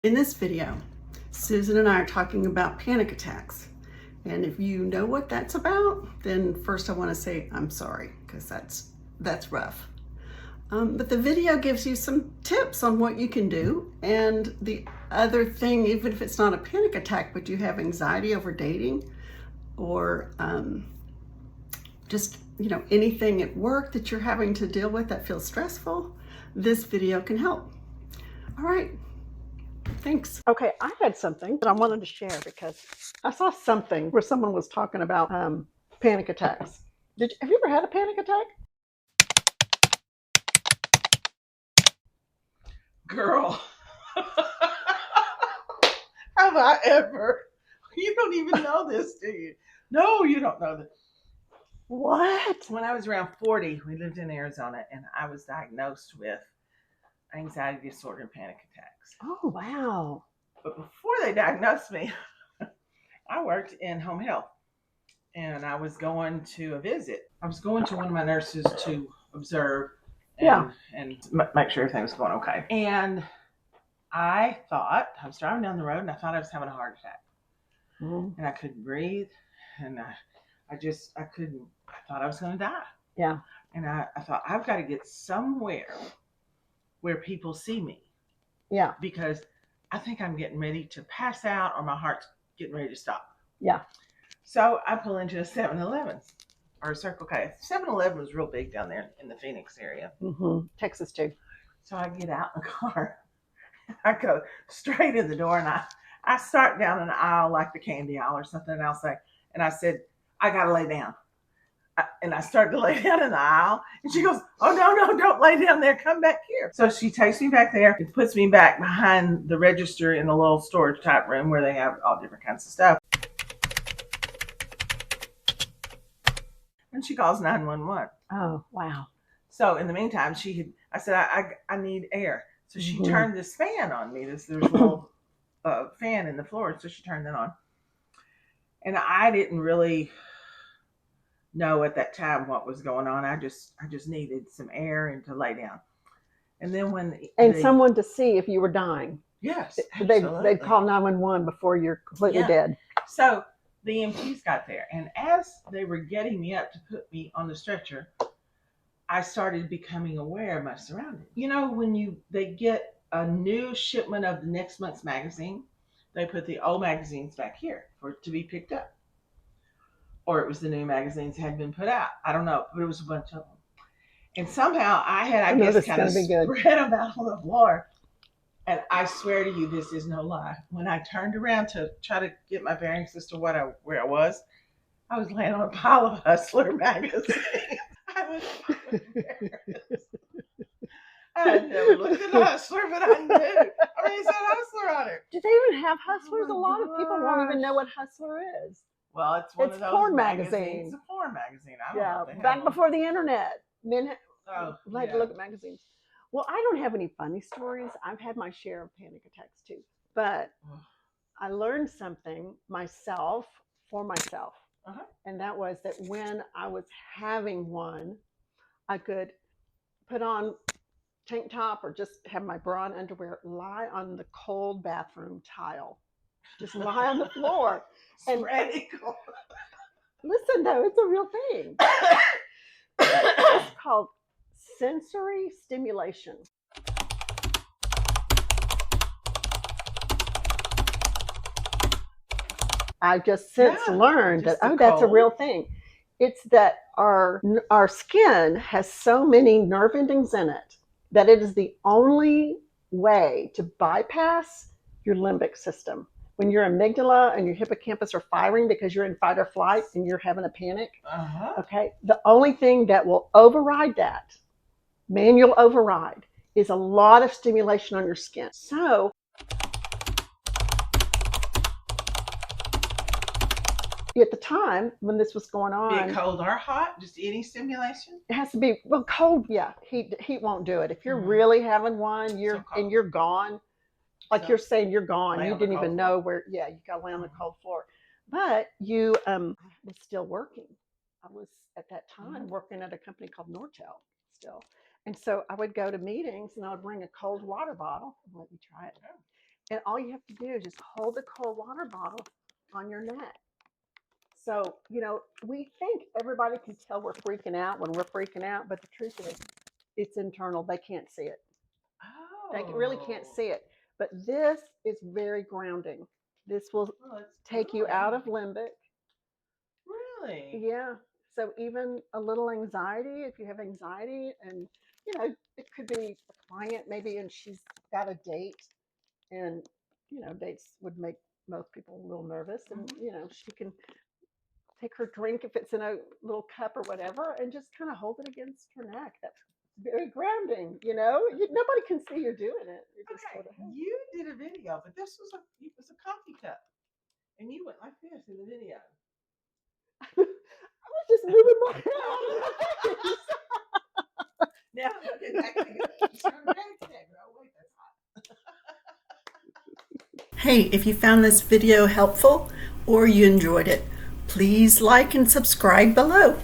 In this video, Susan and I are talking about panic attacks. And if you know what that's about, then first I want to say I'm sorry, because that's rough. But the video gives you some tips on what you can do. And the other thing, even if it's not a panic attack, but you have anxiety over dating or just anything at work that you're having to deal with that feels stressful, this video can help. All right. Thanks. Okay, I had something that I wanted to share because I saw something where someone was talking about panic attacks. Have you ever had a panic attack? Girl, have I ever? You don't even know this, do you? No, you don't know this. What? When I was around 40, we lived in Arizona, and I was diagnosed with anxiety disorder and panic attacks. Oh, wow. But before they diagnosed me, I worked in home health, and I was going to a visit. I was going to one of my nurses to observe and make sure everything was going okay. And I thought, I was driving down the road and I thought I was having a heart attack. Mm-hmm. And I couldn't breathe. And I thought I was going to die. Yeah. And I thought, I've got to get somewhere where people see me. Yeah. Because I think I'm getting ready to pass out or my heart's getting ready to stop. Yeah. So I pull into a 7-Eleven or a Circle K. 7-Eleven was real big down there in the Phoenix area. Mm-hmm. Texas too. So I get out in the car. I go straight in the door and I start down an aisle like the candy aisle or something. And I said, I got to lay down. And I started to lay down in the aisle. And she goes, oh, no, don't lay down there. Come back here. So she takes me back there and puts me back behind the register in a little storage type room where they have all different kinds of stuff. And she calls 911. Oh, wow. So in the meantime, I said, I need air. So she turned this fan on me. There's a little fan in the floor. So she turned that on. And I didn't really know at that time what was going on. I just needed some air and to lay down. And then someone to see if you were dying. Yes, they'd call 911 before you're completely dead. So the EMTs got there, and as they were getting me up to put me on the stretcher, I started becoming aware of my surroundings. You know, when they get a new shipment of the next month's magazine, they put the old magazines back here for it to be picked up. Or it was the new magazines had been put out. I don't know, but it was a bunch of them. And somehow I had, I guess, kind of spread them out on the floor. And I swear to you, this is no lie. When I turned around to try to get my bearings as to where I was laying on a pile of Hustler magazines. I was embarrassed. I had never looked at Hustler, but I knew. I mean, it said Hustler on it. Do they even have Hustlers? A lot of people won't even know what Hustler is. Well, it's one of those porn magazines. It's a porn magazine. I don't know what they have back before the internet, men had to look at magazines. Well, I don't have any funny stories. I've had my share of panic attacks too, but I learned something for myself. And that was that when I was having one, I could put on tank top or just have my bra and underwear, lie on the cold bathroom tile, just lie on the floor. And radical. Listen, though, it's a real thing. It's called sensory stimulation. I just since learned that, that's a real thing. It's that our skin has so many nerve endings in it that it is the only way to bypass your limbic system. When your amygdala and your hippocampus are firing because you're in fight or flight and you're having a panic, okay, the only thing that will override that, manual override, is a lot of stimulation on your skin. So at the time when this was going on, be it cold or hot, just any stimulation? It has to be, well, cold, yeah. Heat won't do it. If you're really having one, you're gone. Like you're saying, you're gone. You didn't even know where. Yeah, you got to lay on the cold floor. But you was still working. I was at that time working at a company called Nortel still, and so I would go to meetings and I would bring a cold water bottle and let you try it. And all you have to do is just hold the cold water bottle on your neck. So, we think everybody can tell we're freaking out when we're freaking out, but the truth is, it's internal. They can't see it. They really can't see it. But this is very grounding. This will take you out of limbic. Really? Yeah. So even a little anxiety, if you have anxiety, and it could be a client maybe, and she's got a date, and dates would make most people a little nervous, and she can take her drink if it's in a little cup or whatever, and just kind of hold it against her neck. That's very grounding. Nobody can see you're doing it. You did a video, but this was a coffee cup, and you went like this in the video. I was just moving my hands. Now, Hey, if you found this video helpful or you enjoyed it, please like and subscribe below.